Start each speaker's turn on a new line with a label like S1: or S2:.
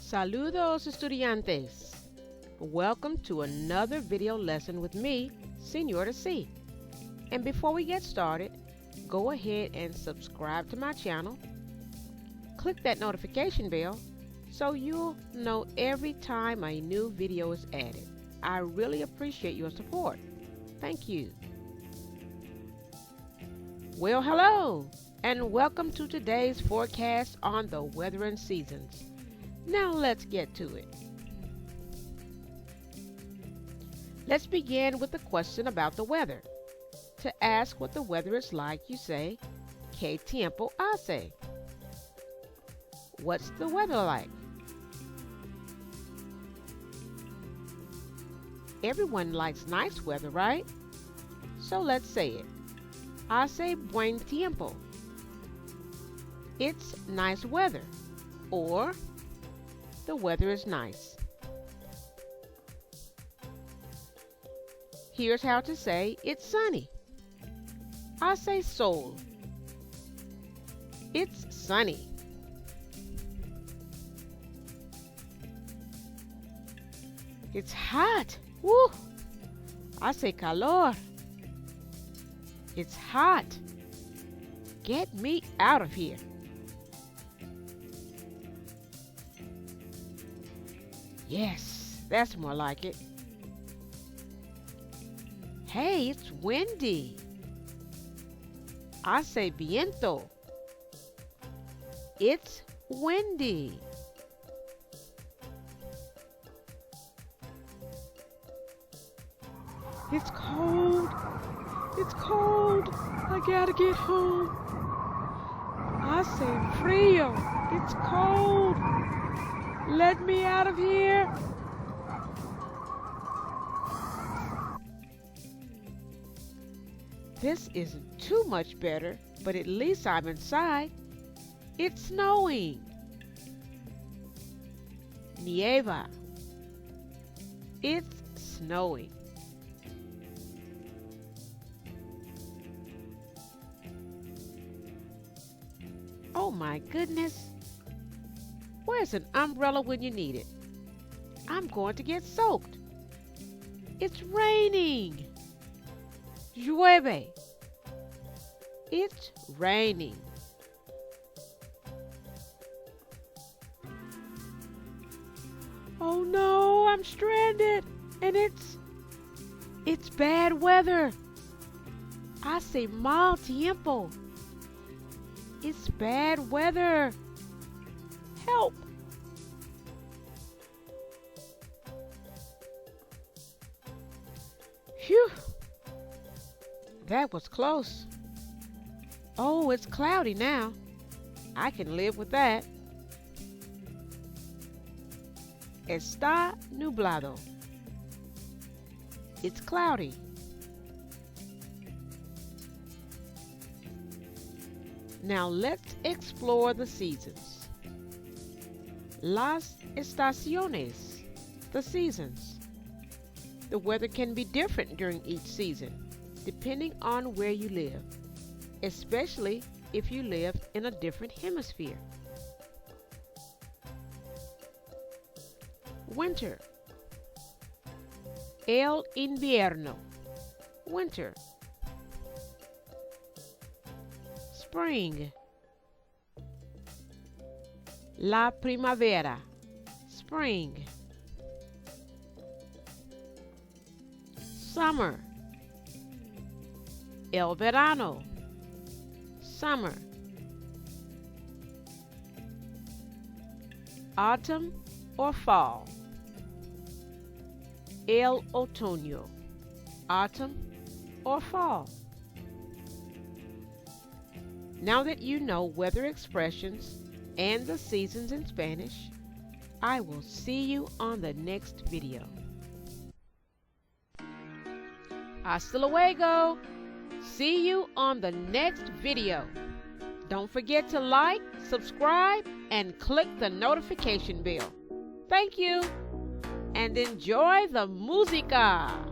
S1: Saludos, estudiantes. Welcome to another video lesson with me, Señora C. And before we get started, go ahead and subscribe to my channel. Click that notification bell so you'll know every time a new video is added. I really appreciate your support. Thank you. Well, hello, and welcome to today's forecast on the weather and seasons. Now let's get to it. Let's begin with the question about the weather. To ask what the weather is like, you say, ¿Qué tiempo hace? What's the weather like? Everyone likes nice weather, right? So let's say it. Hace buen tiempo. It's nice weather. Or, the weather is nice. Here's how to say it's sunny. Hace sol. It's sunny. It's hot. Woo! Hace calor. It's hot. Get me out of here. Yes, that's more like it. Hey, it's windy. Hace viento. It's windy. It's cold. It's cold. I gotta get home. Hace frío. It's cold. Let me out of here. This isn't too much better, but at least I'm inside. It's snowing. Nieva. It's snowing. Oh my goodness. Where's an umbrella when you need it? I'm going to get soaked. It's raining. Llueve. It's raining. Oh no, I'm stranded. And it's bad weather. Hace mal tiempo. It's bad weather. Help! Phew! That was close. Oh, it's cloudy now. I can live with that. Está nublado. It's cloudy. Now let's explore the seasons. Las estaciones, the seasons. The weather can be different during each season, depending on where you live, especially if you live in a different hemisphere. Winter. El invierno. Winter. Spring. La primavera. Spring. Summer. El verano. Summer. Autumn or fall. El otoño. Autumn or fall. Now that you know weather expressions and the seasons in Spanish, I will see you on the next video. Hasta luego! See you on the next video. Don't forget to like, subscribe, and click the notification bell. Thank you, and enjoy the música!